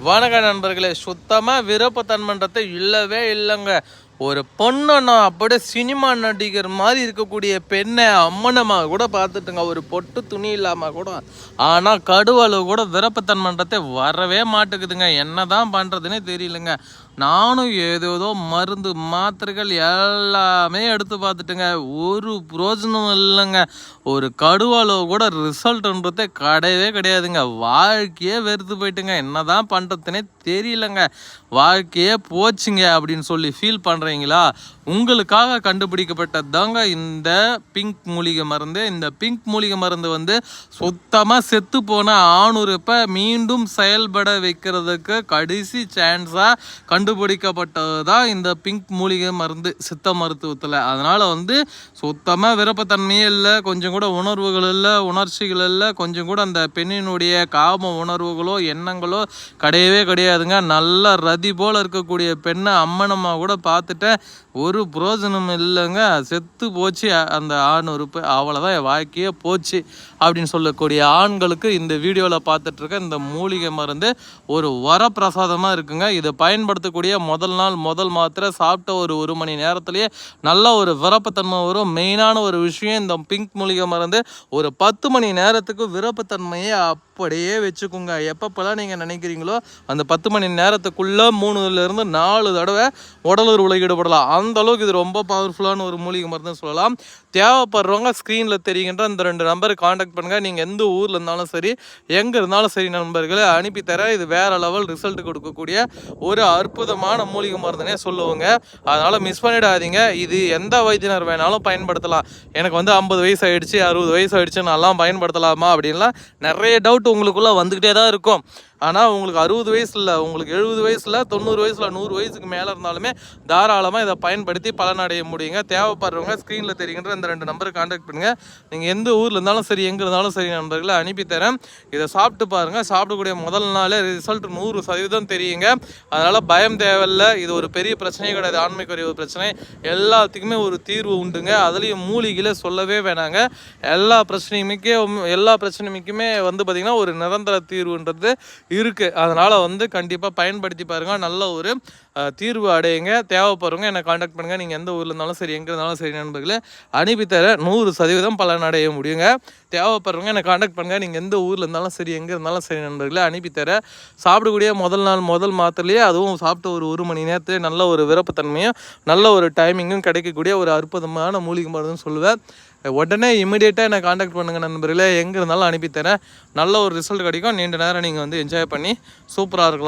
வணக்க நண்பர்களே, சுத்தமாக விருப்பத்தன்மன்றத்தை இல்லவே இல்லைங்க. ஒரு பொண்ணுன்னா அப்படியே சினிமா நடிகர் மாதிரி இருக்கக்கூடிய பெண்ணை அம்மனமாக கூட பார்த்துட்டுங்க, ஒரு பொட்டு துணி இல்லாமல் கூட. ஆனால் கடுவளவு கூட விருப்பத்தன்மன்றத்தை வரவே மாட்டேங்குதுங்க. என்ன தான் பண்ணுறதுன்னே தெரியலங்க. நானும் ஏதோ மருந்து மாத்திரைகள் எல்லாமே எடுத்து பார்த்துட்டுங்க, ஒரு பிரோஜனம் இல்லைங்க. ஒரு கடுவளவு கூட ரிசல்ட்ன்றதே கிடையவே கிடையாதுங்க. வாழ்க்கையே வெறுத்து போயிட்டுங்க. என்ன தான் பண்ணுறதுனே தெரியலங்க. வாழ்க்கையே போச்சுங்க அப்படின்னு சொல்லி ஃபீல் பண்ணுறீங்களா? உங்களுக்காக கண்டுபிடிக்கப்பட்டது தாங்க இந்த பிங்க் மூலிகை மருந்து. இந்த பிங்க் மூலிகை மருந்து வந்து சுத்தமாக செத்து போன ஆணுறுப்பை மீண்டும் செயல்பட வைக்கிறதுக்கு கடைசி சான்ஸாக கண்டுபிடிக்கப்பட்டது தான் இந்த பிங்க் மூலிகை மருந்து சித்த மருத்துவத்தில். அதனால் வந்து சுத்தமாக விருப்பத்தன்மையே இல்லை, கொஞ்சம் கூட உணர்வுகள் இல்லை, உணர்ச்சிகள் இல்லை, கொஞ்சம் கூட அந்த பெண்ணினுடைய காம உணர்வுகளோ எண்ணங்களோ கிடையவே கிடையாதுங்க. நல்ல ரதி போல் இருக்கக்கூடிய பெண்ணை அம்மனமாக கூட பார்த்துட்டேன், ஒரு புரோஜனம் இல்லைங்க. செத்து போச்சு அந்த ஆண் உறுப்பு, அவ்வளோதான் என் வாழ்க்கையே போச்சு அப்படின்னு சொல்லக்கூடிய ஆண்களுக்கு இந்த வீடியோவில் பார்த்துட்ருக்க இந்த மூலிகை மருந்து ஒரு வரப்பிரசாதமாக இருக்குங்க. இதை பயன்படுத்தக்கூடிய முதல் நாள் முதல் மாத்திரை சாப்பிட்ட ஒரு மணி நேரத்துலேயே நல்ல ஒரு விருப்பத்தன்மை வரும். மெயினான ஒரு விஷயம், இந்த பிங்க் மூலிகை மருந்து ஒரு 10 மணி நேரத்துக்கு விருப்பத்தன்மையை அப்படியே வச்சுக்கோங்க. எப்பப்பெல்லாம் நீங்கள் நினைக்கிறீங்களோ அந்த 10 மணி நேரத்துக்குள்ளே 3லேருந்து 4 தடவை உடலுறவுல ஈடுபடலாம். அந்த அளவுக்கு இது ரொம்ப பவர்ஃபுல்லான ஒரு மூலிகை மருந்துன்னு சொல்லலாம். தேவைப்படுறவங்க ஸ்க்ரீனில் தெரிகின்ற இந்த 2 நம்பருக்கு காண்டாக்ட் பண்ணுங்கள். நீங்கள் எந்த ஊரில் இருந்தாலும் சரி, எங்கே இருந்தாலும் சரி நண்பர்களை அனுப்பித்தர. இது வேறு லெவல் ரிசல்ட் கொடுக்கக்கூடிய ஒரு அற்புதமான மூலிகை மருந்துனே சொல்லுவோங்க. அதனால் மிஸ் பண்ணிடாதீங்க. இது எந்த வைத்தியர் வேணாலும் பயன்படுத்தலாம். எனக்கு வந்து 50 வயசு ஆகிடுச்சு, 60 வயசு ஆகிடுச்சு, நான்லாம் பயன்படுத்தலாமா அப்படின்லாம் நிறைய டவுட் உங்களுக்குள்ளே வந்துக்கிட்டே தான் இருக்கும். ஆனால் உங்களுக்கு 60 வயசு இல்லை, உங்களுக்கு 70 வயசில் 90 வயசில் 100 வயசுக்கு மேலே இருந்தாலுமே தாராளமாக இதை பயன்படுத்தி பலனடைய முடியுங்க. தேவைப்படுறவங்க ஸ்க்ரீனில் தெரிகின்ற இந்த 2 நம்பருக்கு கான்டாக்ட் பண்ணுங்கள். நீங்கள் எந்த ஊரில் இருந்தாலும் சரி, எங்கே இருந்தாலும் சரி நண்பர்களை அனுப்பித்தரேன். இதை சாப்பிட்டு பாருங்கள். சாப்பிடக்கூடிய முதல் நாளே ரிசல்ட் 100% தெரியுங்க. அதனால் பயம் தேவையில்லை. இது ஒரு பெரிய பிரச்சனையே கிடையாது. ஆண்மைக்குரிய ஒரு பிரச்சனை, எல்லாத்துக்குமே ஒரு தீர்வு உண்டுங்க. அதுலேயும் மூலிகையில் சொல்லவே வேணாங்க. எல்லா பிரச்சனைக்குமே வந்து பார்த்திங்கன்னா ஒரு நிரந்தர தீர்வுன்றது இருக்குது. அதனால் வந்து கண்டிப்பாக பயன்படுத்தி பாருங்கள். நல்ல ஒரு தீர்வு அடையுங்க. தேவைப்படுறவங்க என்னை காண்டாக்ட் பண்ணுங்கள். நீங்கள் எந்த ஊரில் இருந்தாலும் சரி, எங்கே இருந்தாலும் சரி நண்பர்களே அனுப்பித்தர 100% பலன் அடைய முடியுங்க. தேவைப்படுறவங்க என்னை காண்டாக்ட் பண்ணுங்கள். நீங்கள் எந்த ஊரில் இருந்தாலும் சரி, எங்கே இருந்தாலும் சரி நண்பர்களே அனுப்பித்தர. சாப்பிடக்கூடிய முதல் நாள் முதல் மாத்திரையே, அதுவும் சாப்பிட்ட ஒரு மணி நேரத்துலேயே நல்ல ஒரு விருப்பத்தன்மையும் நல்ல ஒரு டைமிங்கும் கிடைக்கக்கூடிய ஒரு அற்புதமான மூலிகை மருந்துன்னு சொல்லுவேன். உடனே இமீடியட்டாக என்னை காண்டாக்ட் பண்ணுங்கள் நண்பர்களே. எங்கே இருந்தாலும் அனுப்பித்தரேன். நல்ல ஒரு ரிசல்ட் கிடைக்கும். நீண்ட நேரம் நீங்கள் வந்து என்ஜாய் பண்ணி சூப்பராக இருக்கலாம்.